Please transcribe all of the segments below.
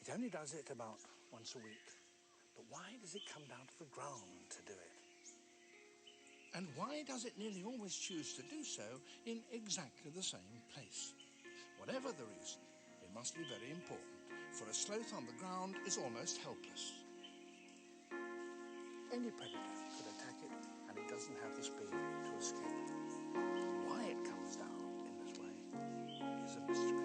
It only does it about once a week. But why does it come down to the ground to do it? And why does it nearly always choose to do so in exactly the same place? Whatever the reason, it must be very important, for a sloth on the ground is almost helpless. Any predator could attack it, and it doesn't have the speed to escape. Why it comes down in this way is a mystery.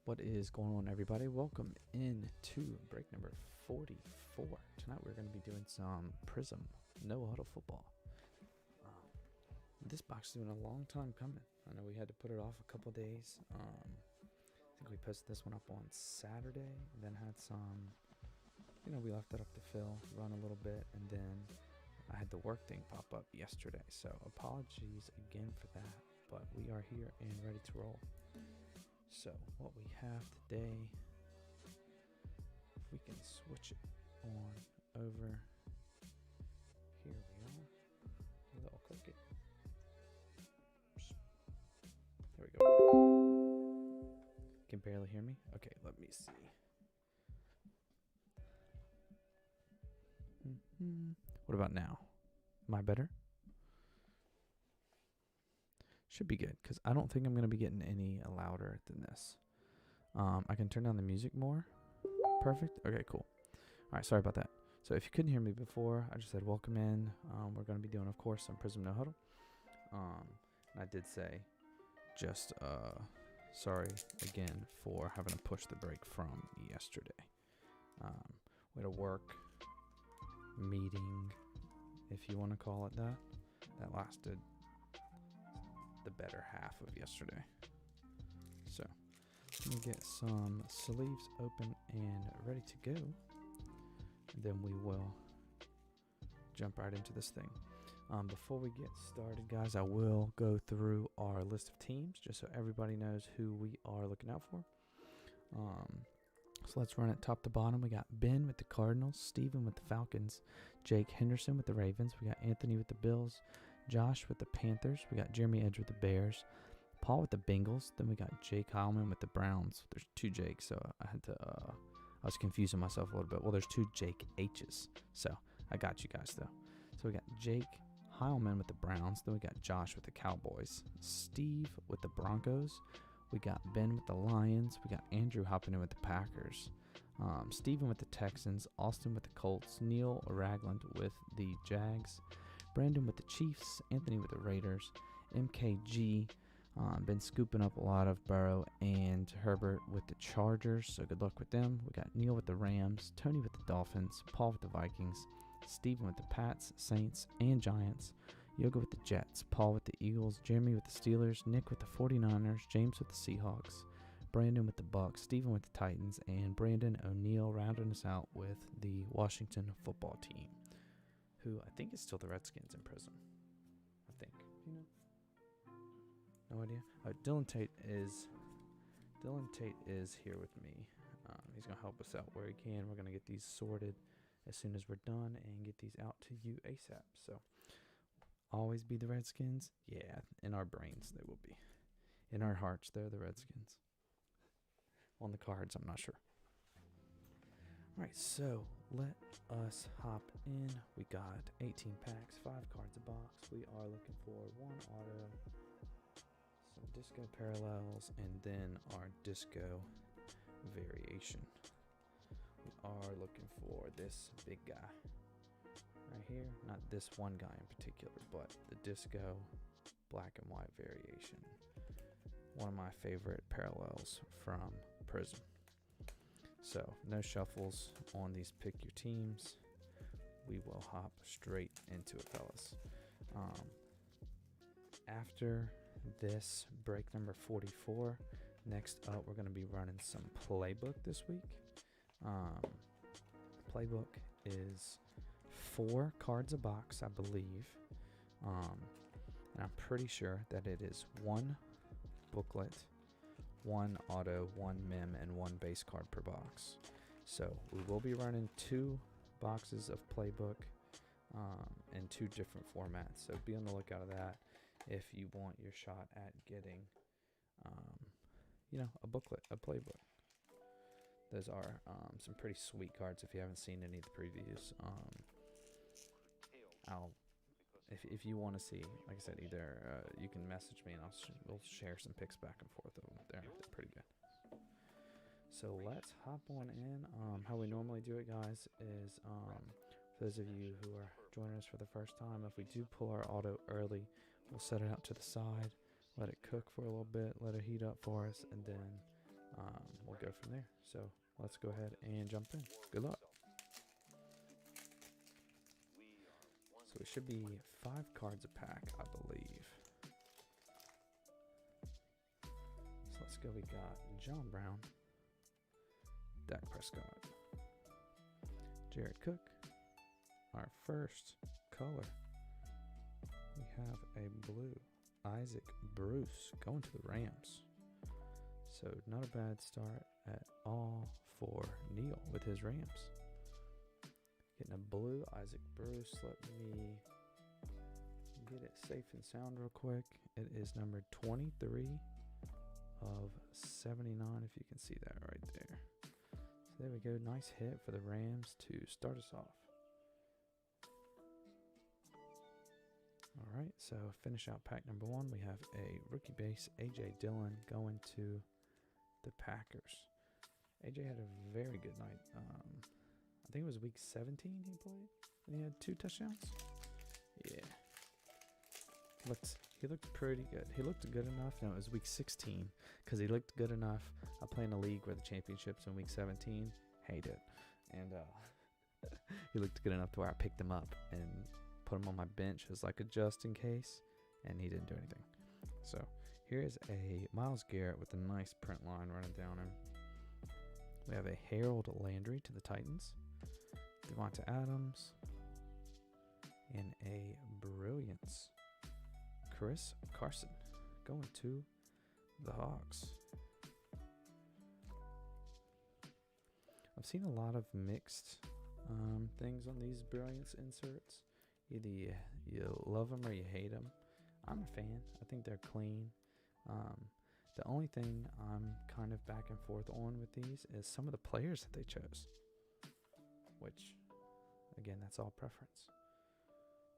What is going on, everybody? Welcome in to break number 44. Tonight we're going to be doing some Prizm No Huddle football. This box has been a long time coming. I know we had to put it off a couple days. I think we posted this one up on Saturday, and then had some, we left it up to fill, run a little bit, and then I had the work thing pop up yesterday. So apologies again for that, but we are here and ready to roll. So what we have today, if we can switch it on over, here we are, little click it, there we go. Can barely hear me? Okay, let me see. What about now? Am I better? Should be good, because I don't think I'm going to be getting any louder than this. I can turn down the music more. Perfect. Okay, cool. All right, sorry about that. So if you couldn't hear me before, I just said welcome in. We're going to be doing, of course, some Prizm No Huddle. And I did say just sorry again for having to push the break from yesterday. We had a work meeting, if you want to call it that. That lasted the better half of yesterday. So let me get some sleeves open and ready to go, and then we will jump right into this thing. Before we get started, guys, I will go through our list of teams just so everybody knows who we are looking out for. So let's run it top to bottom. We got Ben with the Cardinals, Steven with the Falcons, Jake Henderson with the Ravens, we got Anthony with the Bills, Josh with the Panthers, we got Jeremy Edge with the Bears, Paul with the Bengals, then we got Jake Heilman with the Browns. There's two Jakes, so I had to, I was confusing myself a little bit. Well, there's two Jake H's, so I got you guys though. So we got Jake Heilman with the Browns, then we got Josh with the Cowboys, Steve with the Broncos, we got Ben with the Lions, we got Andrew hopping in with the Packers, Steven with the Texans, Austin with the Colts, Neil Ragland with the Jags, Brandon with the Chiefs, Anthony with the Raiders, MKG, been scooping up a lot of Burrow and Herbert with the Chargers, so good luck with them. We got Neil with the Rams, Tony with the Dolphins, Paul with the Vikings, Steven with the Pats, Saints, and Giants, Yoga with the Jets, Paul with the Eagles, Jeremy with the Steelers, Nick with the 49ers, James with the Seahawks, Brandon with the Bucks, Steven with the Titans, and Brandon O'Neill rounding us out with the Washington football team, who I think is still the Redskins in Prizm. I think. Do you know? No idea. Dylan Tate is here with me. He's gonna help us out where he can. We're gonna get these sorted as soon as we're done and get these out to you ASAP. So always be the Redskins. Yeah, in our brains they will be. In our hearts, they're the Redskins. On the cards, I'm not sure. All right, so let us hop in. We got 18 packs, 5 cards a box. We are looking for 1 auto, some disco parallels, and then our disco variation. We are looking for this big guy right here. Not this one guy in particular, but the disco black and white variation. One of my favorite parallels from Prizm. So no shuffles on these pick your teams. We will hop straight into it, fellas. After this break number 44, next up we're going to be running some playbook this week. Playbook is 4 cards a box, I believe, and I'm pretty sure that it is 1 booklet, 1 auto, 1 mem, and 1 base card per box. So we will be running 2 boxes of playbook in 2 different formats, so be on the lookout of that if you want your shot at getting a booklet, a playbook. Those are some pretty sweet cards if you haven't seen any of the previews. If you want to see, like I said, either you can message me and we'll share some pics back and forth of them. They're pretty good. So let's hop on in. How we normally do it, guys, is for those of you who are joining us for the first time, if we do pull our auto early, we'll set it out to the side, let it cook for a little bit, let it heat up for us, and then we'll go from there. So let's go ahead and jump in. Good luck. So it should be 5 cards a pack, I believe. So let's go. We got John Brown, Dak Prescott, Jared Cook. Our first color, we have a blue Isaac Bruce going to the Rams. So not a bad start at all for Neil with his Rams. Getting a blue Isaac Bruce. Let me get it safe and sound real quick. It is number 23 of 79, if you can see that right there. So there we go. Nice hit for the Rams to start us off. All right, so finish out pack number 1. We have a rookie base, A.J. Dillon, going to the Packers. A.J. had a very good night. I think it was week 17 he played, and he had 2 touchdowns. Yeah. He looked pretty good. He looked good enough. No, it was week 16, because he looked good enough. I play in a league where the championship's in week 17. Hate it. And he looked good enough to where I picked him up and put him on my bench as like a just in case, and he didn't do anything. So here's a Myles Garrett with a nice print line running down him. We have a Harold Landry to the Titans, Devonta Adams, and a Brilliance Chris Carson going to the Hawks. I've seen a lot of mixed things on these Brilliance inserts. Either you love them or you hate them. I'm a fan. I think they're clean. The only thing I'm kind of back and forth on with these is some of the players that they chose, which, again, that's all preference.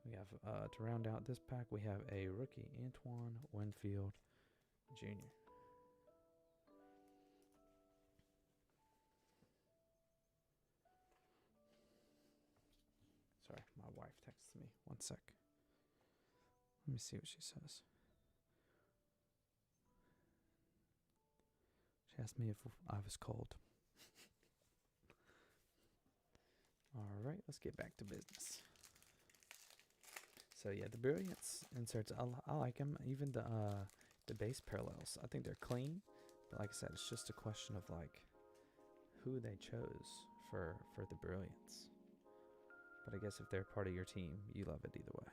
We have, to round out this pack, we have a rookie, Antoine Winfield Jr. Sorry, my wife texted me. One sec. Let me see what she says. She asked me if I was cold. All right, let's get back to business. So yeah, the Brilliance inserts, I like them. Even the base parallels, I think they're clean. But like I said, it's just a question of like who they chose for the Brilliance. But I guess if they're part of your team, you love it either way.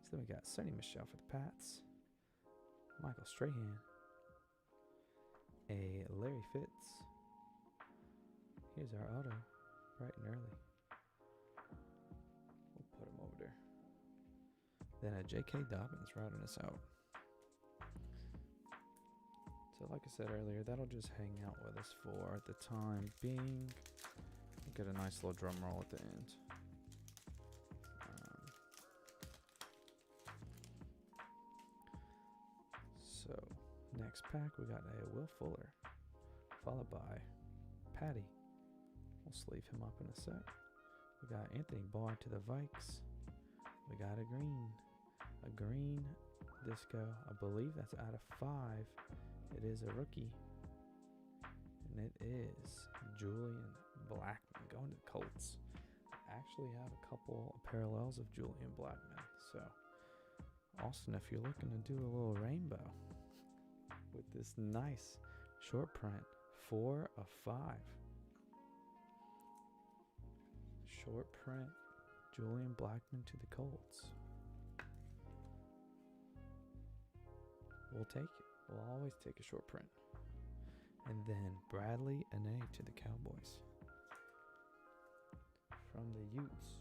So then we got Sonny Michel for the Pats, Michael Strahan, a Larry Fitz. Here's our auto, bright and early. We'll put him over there. Then a J.K. Dobbins routing us out. So like I said earlier, that'll just hang out with us for the time being. We'll get a nice little drum roll at the end. So next pack, we got a Will Fuller, followed by Patty. We'll sleeve him up in a sec. We got Anthony Barr to the Vikes. We got a green disco. I believe that's out of 5. It is a rookie, and it is Julian Blackman going to the Colts. I actually have a couple of parallels of Julian Blackman. So Austin, if you're looking to do a little rainbow with this nice short print, 4 of 5. Short print, Julian Blackman to the Colts. We'll take it. We'll always take a short print. And then Bradley Anae to the Cowboys. From the Utes.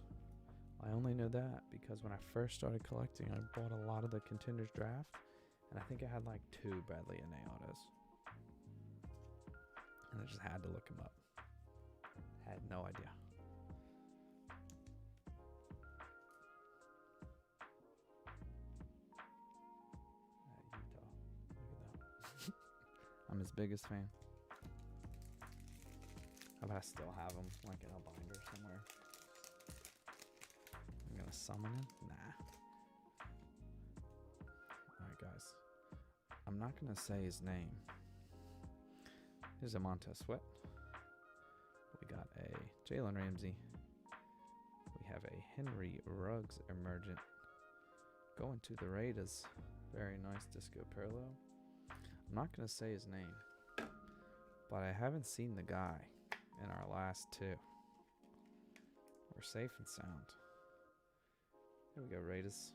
I only know that because when I first started collecting, I bought a lot of the Contenders Draft, and I think I had like 2 Bradley Anae autos. And I just had to look him up. Had no idea. I'm his biggest fan. How about I still have him like in a binder somewhere? I'm gonna summon him? Nah. Alright guys. I'm not gonna say his name Here's a Montez Sweat. We got a Jalen Ramsey. We have a Henry Ruggs emergent. Going to the Raiders. Very nice disco parallel. I'm not going to say his name, but I haven't seen the guy in our last two. We're safe and sound. Here we go, Raiders.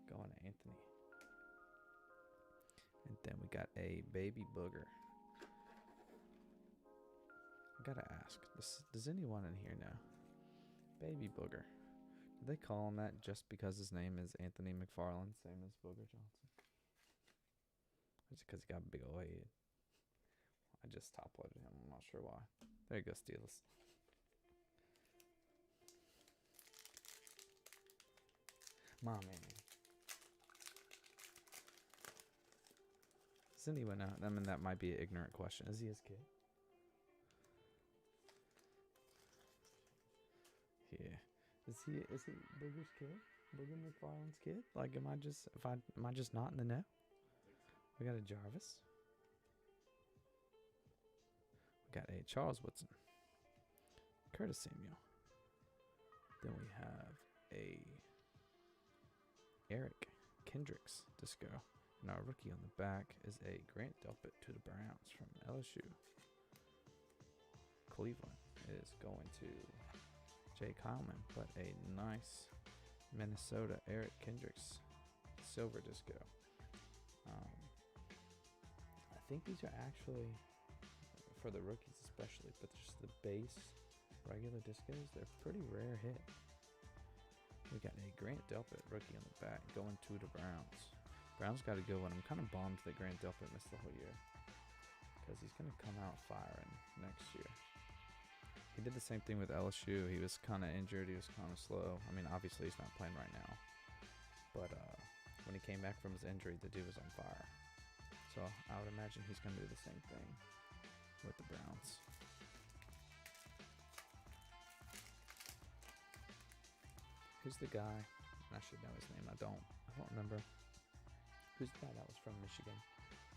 Going to Anthony. And then we got a Baby Booger. I gotta ask, does anyone in here know? Baby Booger. Do they call him that just because his name is Anthony McFarland, same as Booger Johnson? Just because he got a big old head. I just top-loaded him. I'm not sure why. There you go, Steelers. My man. Does anyone know? I mean, that might be an ignorant question. Is he his kid? Yeah. Is he Booger's kid? Booger McFarland's kid? Like, am I just not in the know? We got a Jarvis. We got a Charles Woodson. Curtis Samuel. Then we have a Eric Kendricks disco. And our rookie on the back is a Grant Delpit to the Browns from LSU. Cleveland is going to Jake Heilman, but a nice Minnesota Eric Kendricks silver disco. I think these are actually, for the rookies especially, but just the base regular discos, they're pretty rare hit. We got a Grant Delpit rookie on the back going to the Browns. Browns got a good one. I'm kind of bummed that Grant Delpit missed the whole year because he's going to come out firing next year. He did the same thing with LSU. He was kind of injured. He was kind of slow. I mean, obviously he's not playing right now. But when he came back from his injury, the dude was on fire. So I would imagine he's going to do the same thing with the Browns. Who's the guy? I should know his name. I don't remember. Who's the guy that was from Michigan?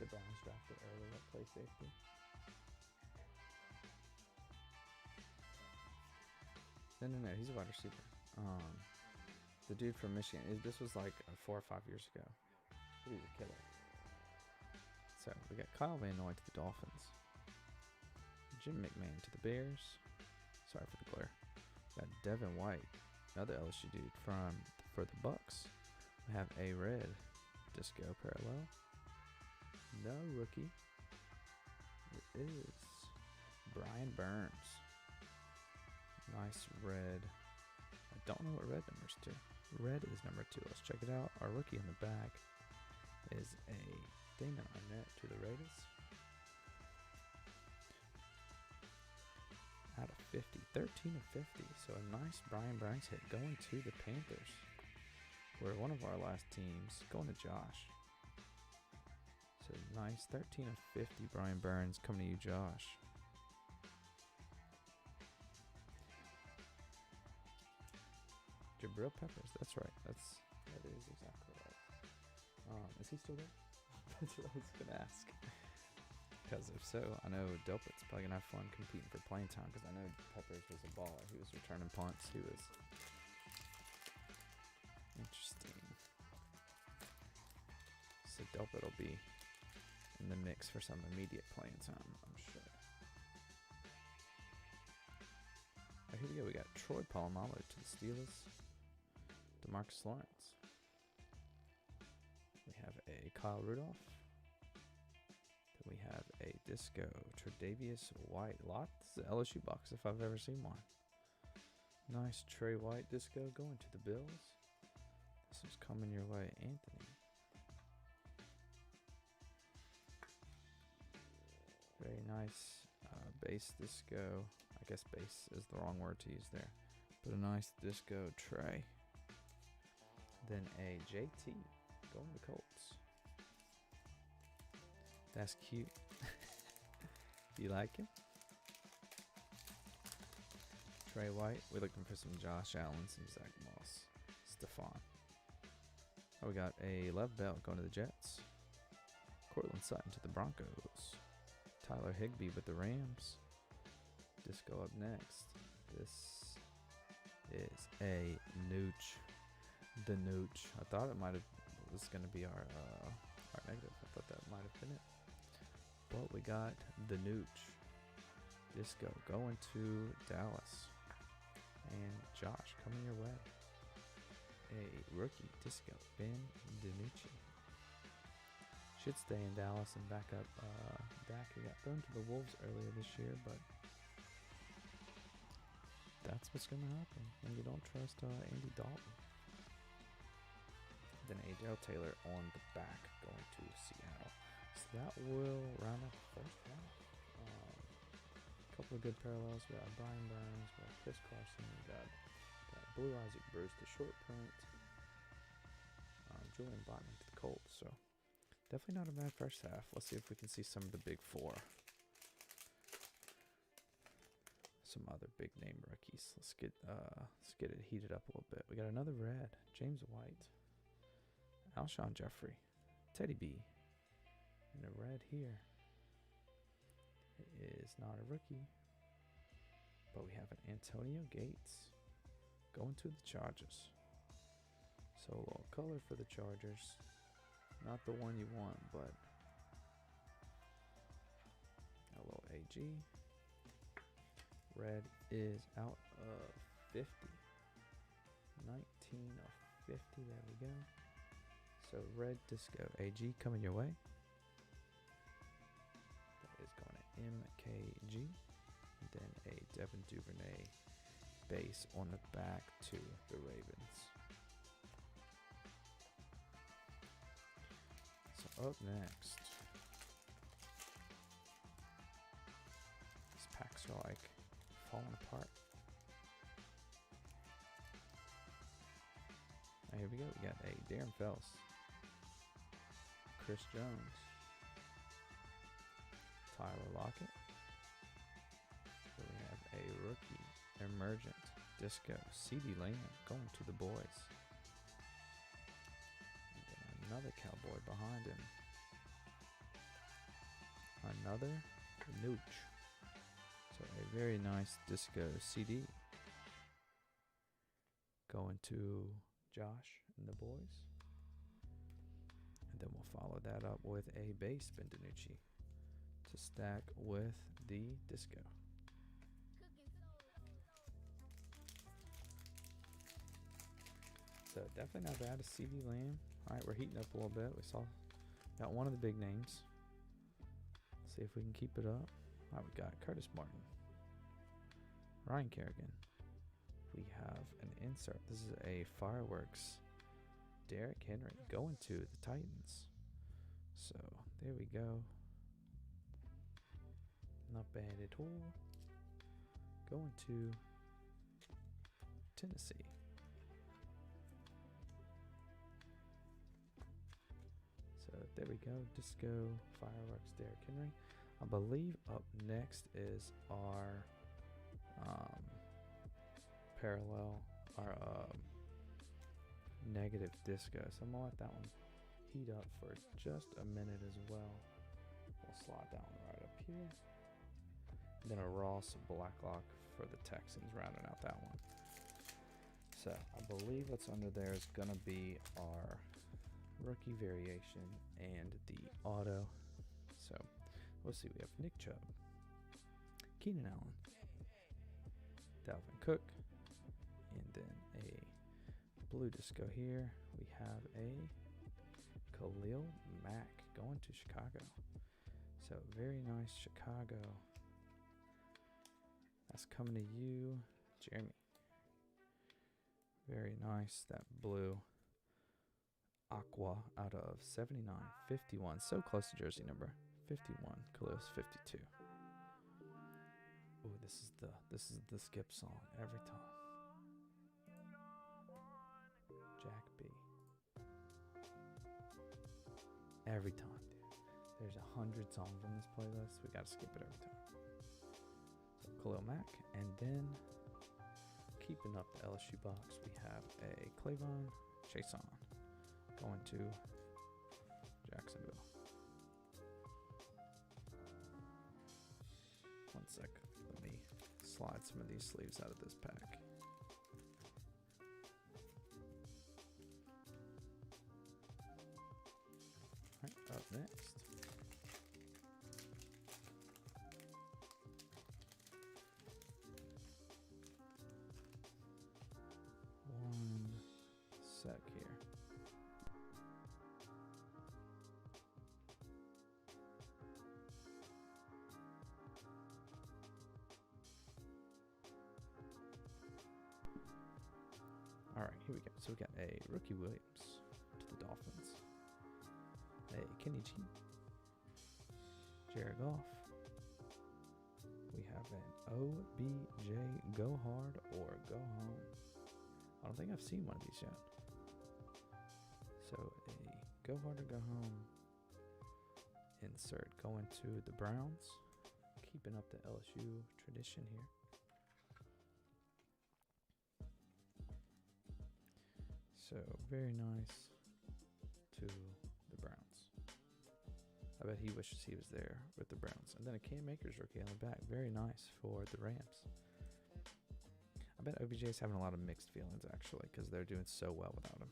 The Browns drafted early at play safety. No, he's a wide receiver. The dude from Michigan. This was like 4 or 5 years ago. But he was a killer. So we got Kyle Van Noy to the Dolphins. Jim McMahon to the Bears. Sorry for the glare. We got Devin White, another LSU dude for the Bucks. We have a red disco parallel. No rookie. It is Brian Burns. Nice red. I don't know what red number's to. Red is number 2. Let's check it out. Our rookie in the back is a Damon Arnett to the Raiders. Out of 50. 13 of 50. So a nice Brian Burns hit going to the Panthers. We're one of our last teams. Going to Josh. So nice 13 of 50 Brian Burns coming to you, Josh. Jabril Peppers, that's right. That is exactly right. Is he still there? That's what I was gonna ask. Because if so, I know Delpit's probably gonna have fun competing for playing time. Because I know Peppers was a baller. He was returning punts. He was interesting. So Delpit will be in the mix for some immediate playing time, I'm sure. Right, here we go. We got Troy Polamalu to the Steelers. DeMarcus Lawrence. We have a Kyle Rudolph. Then we have a Disco Tre'Davious White. Lots of LSU box if I've ever seen one. Nice Trey White Disco going to the Bills. This is coming your way, Anthony. Very nice base Disco. I guess base is the wrong word to use there. But a nice Disco Trey. Then a JT going to Colts. That's cute. You like him? Trey White. We're looking for some Josh Allen, some Zach Moss, Stephon. Oh, we got a Lev Bell going to the Jets. Cortland Sutton to the Broncos. Tyler Higbee with the Rams. Disco up next. This is a Nooch. The Nooch. I thought it might have was going to be our negative. I thought that might have been it. But we got the Nooch. Disco going to Dallas. And Josh coming your way. A rookie Disco, Ben DiNucci. Should stay in Dallas and back up Dak. He got thrown to the Wolves earlier this year, but that's what's going to happen when you don't trust Andy Dalton. Then A.J. Taylor on the back going to Seattle. So that will round up the first half. A couple of good parallels. We got Brian Burns, we got Chris Carson, we got Blue Isaac Bruce, the short print. Julian Botman to the Colts. So definitely not a bad first half. Let's see if we can see some of the big four. Some other big name rookies. Let's get it heated up a little bit. We got another red. James White. Alshon Jeffrey. Teddy B. And a red here. It is not a rookie. But we have an Antonio Gates going to the Chargers. So a little color for the Chargers. Not the one you want, but a little AG. Red is out of 50. 19 of 50. There we go. So red Disco AG coming your way. That is going to MKG. And then a Devin Duvernay base on the back to the Ravens. So up next, these packs are like falling apart. Now here we go. We got a Darren Fells, Chris Jones, Tyler Lockett. So we have a rookie emergent Disco CeeDee Lamb going to the boys. Another Cowboy behind him. Another Nooch. So a very nice Disco CD. Going to Josh and the boys. And then we'll follow that up with a base Ben DiNucci to stack with the Disco. So definitely not bad. A CeeDee Lamb. All right, we're heating up a little bit. Got one of the big names. See if we can keep it up. All right, we got Curtis Martin, Ryan Kerrigan. We have an insert. This is a Fireworks Derrick Henry going to the Titans. So there we go. Not bad at all. Going to Tennessee. So there we go. Disco Fireworks Derrick Henry. I believe up next is our parallel, our negative Disco. So I'm gonna let that one heat up for just a minute as well. We'll slide that one right up here. And then a Ross Blacklock for the Texans rounding out that one. So I believe what's under there is gonna be our rookie variation and the auto. So let's see, we have Nick Chubb, Keenan Allen, Dalvin Cook, and then a blue Disco here. We have a Khalil Mack going to Chicago. So very nice Chicago. That's coming to you, Jeremy. Very nice, that blue Aqua out of 79, 51, so close to jersey number 51. Khalil's 52. Oh, this is the skip song every time. Jack B. Every time, dude. There's 100 songs on this playlist. We gotta skip it every time. So Khalil Mack, and then keeping up the LSU box, we have a Clavon Chason going to Jacksonville. One sec. Let me slide some of these sleeves out of this pack. Alright, up next. One sec here. All right, here we go. So we got a Rookie Williams to the Dolphins, a Kenny G, Jared Goff. We have an OBJ Go Hard or Go Home. I don't think I've seen one of these yet. So a Go Hard or Go Home insert going to the Browns, keeping up the LSU tradition here. So very nice to the Browns. I bet he wishes he was there with the Browns. And then a Cam Akers rookie on the back. Very nice for the Rams. I bet OBJ's having a lot of mixed feelings, actually, because they're doing so well without him.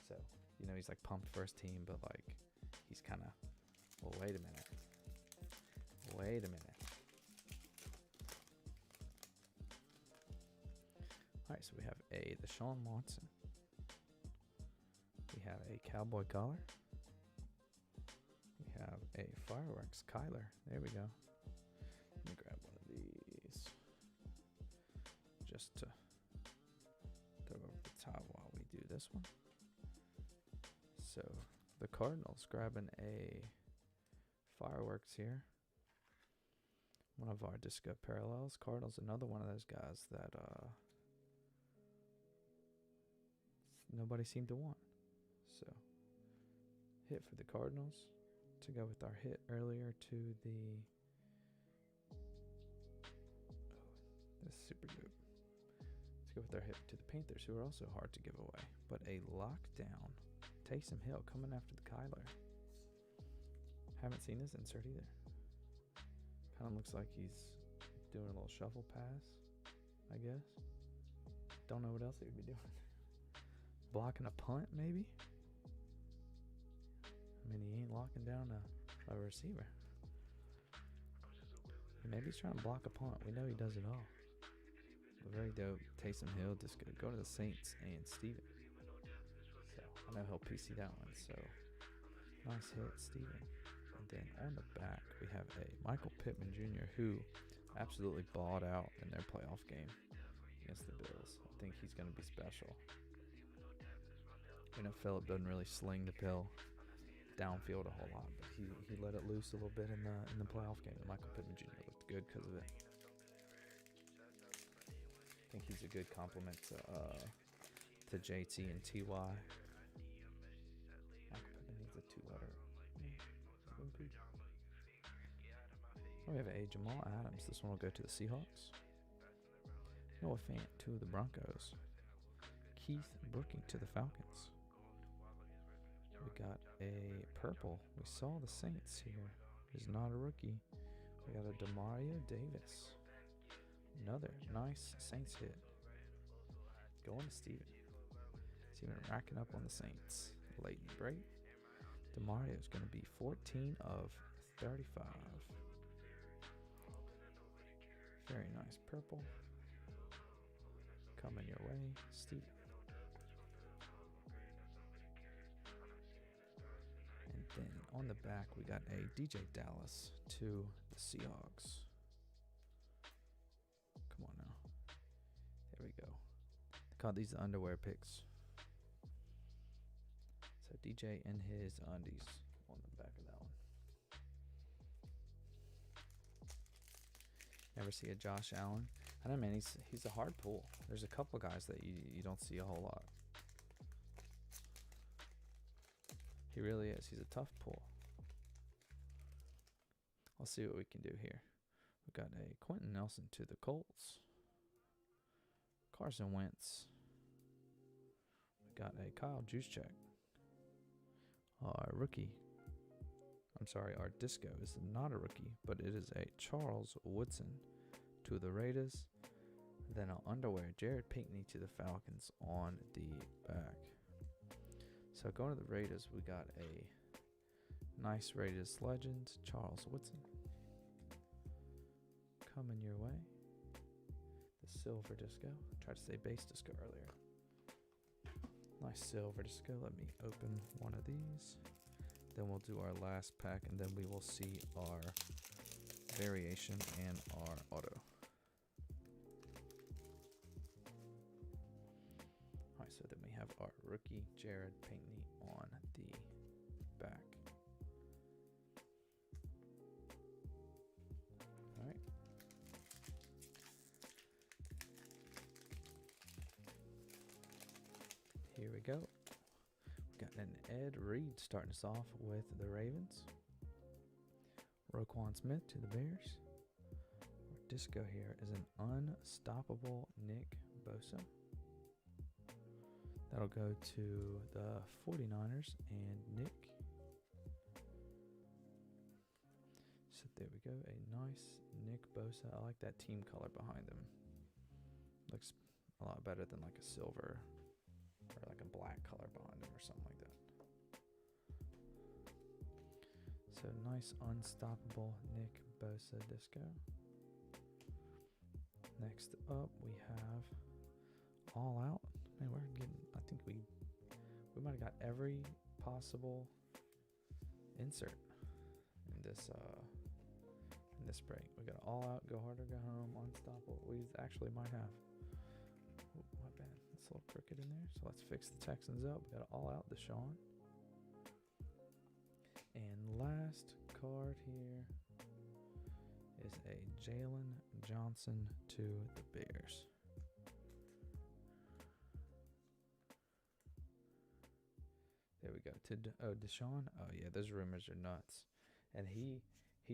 So, you know, he's like pumped for his team, but like he's kind of, well, wait a minute. Wait a minute. All right, so we have a Deshaun Watson. We have a Cowboy Collar. We have a Fireworks Kyler. There we go. Let me grab one of these just to throw over the top while we do this one. So the Cardinals grabbing a Fireworks here. One of our Disco Parallels. Cardinals, another one of those guys that nobody seemed to want. So, hit for the Cardinals to go with our hit earlier to the. Oh, that's super dope. Let's go with our hit to the Panthers, who are also hard to give away. But a lockdown. Taysom Hill coming after the Kyler. Haven't seen this insert either. Kind of looks like he's doing a little shuffle pass, I guess. Don't know what else he would be doing. Blocking a punt, maybe? I mean, he ain't locking down a receiver. Maybe he's trying to block a punt. We know he does it all. But very dope. Taysom Hill just gonna go to the Saints and Steven. So I know he'll PC that one. So nice hit, Steven. And then on the back, we have a Michael Pittman Jr., who absolutely balled out in their playoff game against the Bills. I think he's going to be special. You know, Phillip doesn't really sling the pill downfield a whole lot, but he let it loose a little bit in the playoff game. And Michael Pittman Jr. looked good because of it. I think he's a good complement to JT and TY. Michael Pittman needs a two-letter. Oh, we have a Jamal Adams. This one will go to the Seahawks. Noah Fant to the Broncos. Keith Brooking to the Falcons. We got a purple. We saw the Saints here. He's not a rookie. We got a Demario Davis. Another nice Saints hit. Going to Steven. Steven racking up on the Saints. Leighton break. Demario is going to be 14 of 35. Very nice purple. Coming your way, Steven. And then on the back, we got a DJ Dallas to the Seahawks. Come on now. There we go. They call these the underwear picks. So DJ in his undies on the back of that one. Never see a Josh Allen. I know, man, he's a hard pull. There's a couple guys that you don't see a whole lot. He really is. He's a tough pull. I'll see what we can do here. We've got a Quentin Nelson to the Colts. Carson Wentz. We got a Kyle Juszczyk. Our rookie. our disco is not a rookie, but it is a Charles Woodson to the Raiders. Then our underwear, Jared Pinkney to the Falcons on the back. So going to the Raiders, we got a nice Raiders legend, Charles Woodson, coming your way. The silver disco. I tried to say base disco earlier. Nice silver disco. Let me open one of these. Then we'll do our last pack, and then we will see our variation and our auto. Alright, so then we have our rookie Jared Pinkney on the back. Alright. Here we go. We got an Ed Reed starting us off with the Ravens. Roquan Smith to the Bears. Our disco here is an unstoppable Nick Bosa. That'll go to the 49ers and Nick. So there we go. A nice Nick Bosa. I like that team color behind him. Looks a lot better than like a silver or like a black color behind him or something like that. So nice unstoppable Nick Bosa disco. Next up we have All Out. Man, we're getting, I think we might have got every possible insert in this break. We got All Out, Go Hard or Go Home, Unstoppable. We actually might have. Oh, my bad. It's a little crooked in there. So let's fix the Texans up. We got All Out, Deshaun. And last card here is a Jalen Johnson to the Bears. There we go. Deshaun. Oh yeah, those rumors are nuts. And he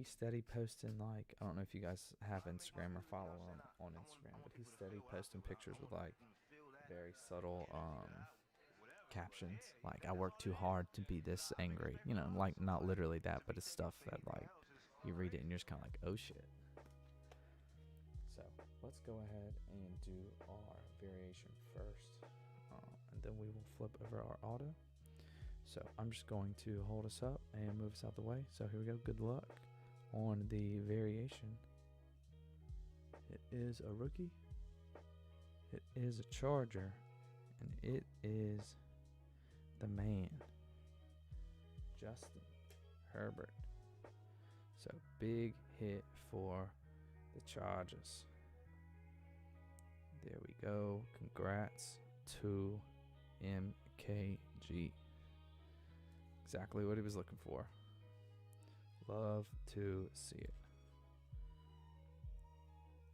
steady posting, like, I don't know if you guys have Instagram or follow him on Instagram, but he's steady posting pictures with like very subtle captions, like, I work too hard to be this angry, you know, like not literally that, but it's stuff that like you read it and you're just kind of like, oh shit. So let's go ahead and do our variation first, and then we will flip over our auto. So I'm just going to hold us up and move us out the way. So here we go. Good luck on the variation. It is a rookie. It is a Charger. And it is the man, Justin Herbert. So big hit for the Chargers. There we go. Congrats to MKG. Exactly what he was looking for. Love to see it.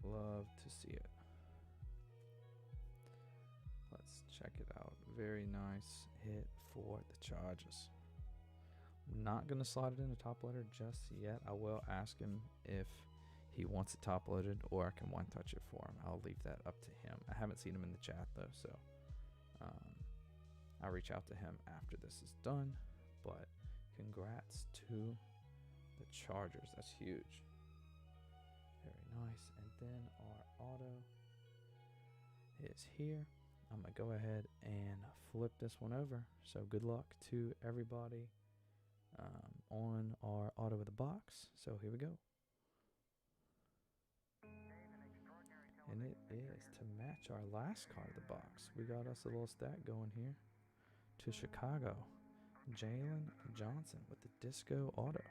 Love to see it. Let's check it out. Very nice hit for the Chargers. I'm not going to slide it in the top loader just yet. I will ask him if he wants it top loaded, or I can one touch it for him. I'll leave that up to him. I haven't seen him in the chat though, so I'll reach out to him after this is done. But congrats to the Chargers. That's huge. Very nice. And then our auto is here. I'm going to go ahead and flip this one over. So good luck to everybody on our auto of the box. So here we go. And it is to match our last card of the box. We got us a little stack going here to Chicago. Jalen Johnson with the disco auto.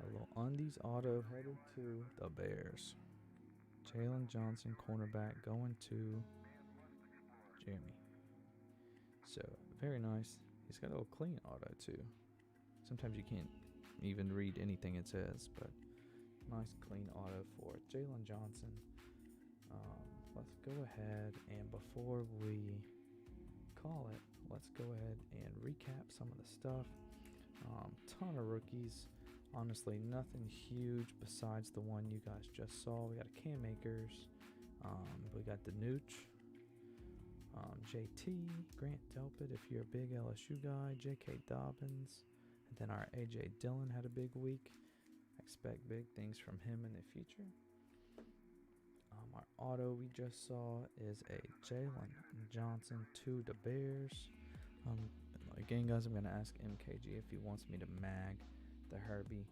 A little undies auto headed to the Bears. Jalen Johnson, cornerback, going to Jeremy. So very nice. He's got a little clean auto too. Sometimes you can't even read anything it says, but nice clean auto for Jalen Johnson. Let's go ahead and before we call it, let's go ahead and recap some of the stuff. Ton of rookies. Honestly, nothing huge besides the one you guys just saw. We got a Cam Akers. We got the Nooch. JT, Grant Delpit, if you're a big LSU guy, J.K. Dobbins, and then our A.J. Dillon had a big week. I expect big things from him in the future. Our auto we just saw is a Jalen Johnson to the Bears. Again, guys, I'm going to ask MKG if he wants me to mag the Herbie.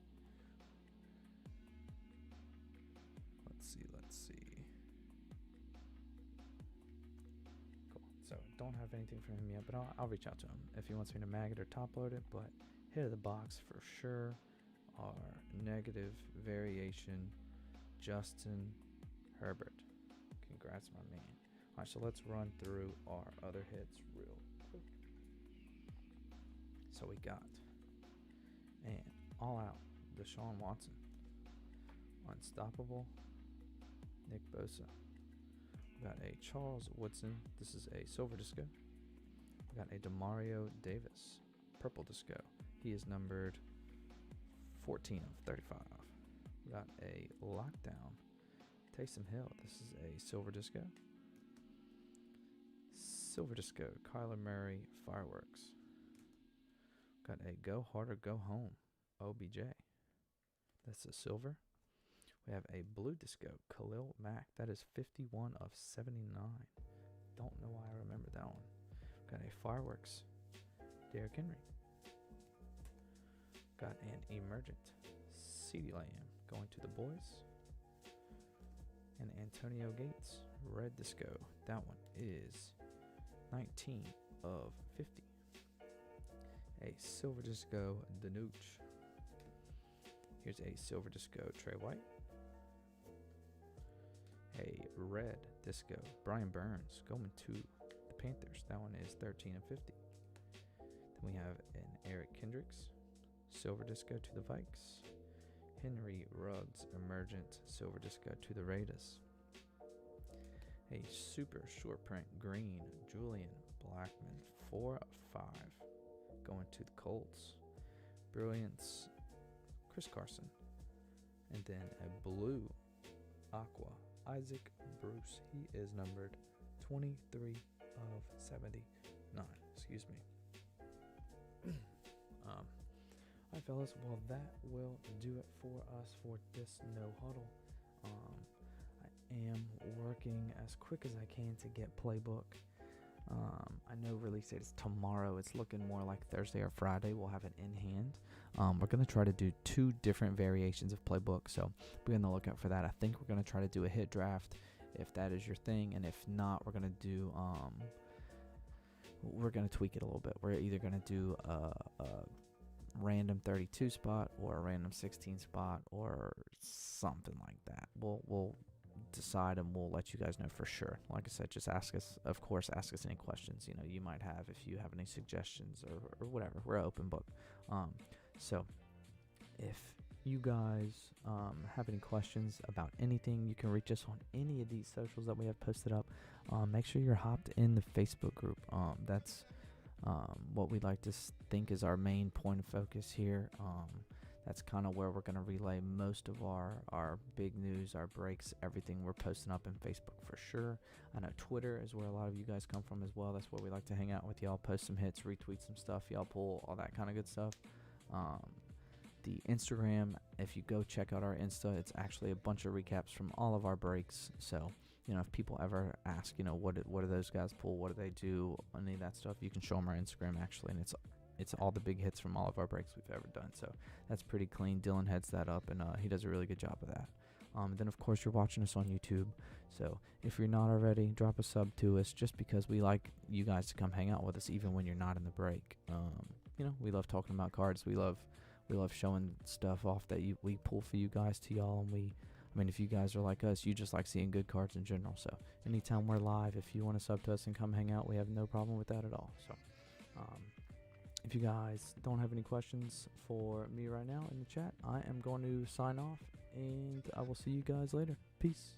Let's see. Cool. So, don't have anything from him yet, but I'll reach out to him if he wants me to mag it or top load it. But hit of the box for sure. Our negative variation, Justin Herbert. Congrats, my man. All right, so let's run through our other hits real quick. So we got and all out Deshaun Watson, unstoppable Nick Bosa. We got a Charles Woodson. This is a silver disco. We got a Demario Davis, purple disco. He is numbered 14 of 35. We got a lockdown Taysom Hill. This is a silver disco. Silver disco Kyler Murray fireworks. Got a go hard or go home OBJ. That's a silver. We have a blue disco Khalil Mack. That is 51 of 79. Don't know why I remember that one. Got a fireworks Derrick Henry. Got an emergent CeeDee Lamb going to the boys. And Antonio Gates, red disco. That one is 19 of 50. A silver disco Danucci. Here's a silver disco Trey White. A red disco Brian Burns going to the Panthers. That one is 13 of 50. Then we have an Eric Kendricks silver disco to the Vikes. Henry Ruggs emergent silver disco to the Raiders. A super short print green Julian Blackmon 4 of 5 going to the Colts. Brilliance Chris Carson. And then a blue aqua Isaac Bruce. He is numbered 23 of 79. Excuse me. All right, fellas. Well, that will do it for us for this no huddle. I am working as quick as I can to get playbook. I know release date is tomorrow. It's looking more like Thursday or Friday. We'll have it in hand. We're going to try to do 2 different variations of playbook, so be on the lookout for that. I think we're going to try to do a hit draft if that is your thing, and if not, we're going to do we're going to tweak it a little bit. We're either going to do a random 32 spot or a random 16 spot or something like that. We'll decide and we'll let you guys know for sure. Like I said, just ask us any questions you might have, if you have any suggestions or whatever. We're an open book. So if you guys have any questions about anything, you can reach us on any of these socials that we have posted up. Make sure you're hopped in the Facebook group. That's what we like to think is our main point of focus here. That's kind of where we're going to relay most of our big news, our breaks, everything we're posting up in Facebook for sure. I know Twitter is where a lot of you guys come from as well. That's where we like to hang out with y'all, post some hits, retweet some stuff, y'all pull, all that kind of good stuff. The Instagram, if you go check out our Insta, it's actually a bunch of recaps from all of our breaks. So, if people ever ask, what do those guys pull, what do they do, any of that stuff, you can show them our Instagram actually, and it's all the big hits from all of our breaks we've ever done. So that's pretty clean. Dylan heads that up, and he does a really good job of that. Then, of course, you're watching us on YouTube. So if you're not already, drop a sub to us, just because we like you guys to come hang out with us even when you're not in the break. We love talking about cards. We love showing stuff off that we pull for you guys to y'all. And if you guys are like us, you just like seeing good cards in general. So anytime we're live, if you want to sub to us and come hang out, we have no problem with that at all. So if you guys don't have any questions for me right now in the chat, I am going to sign off, and I will see you guys later. Peace.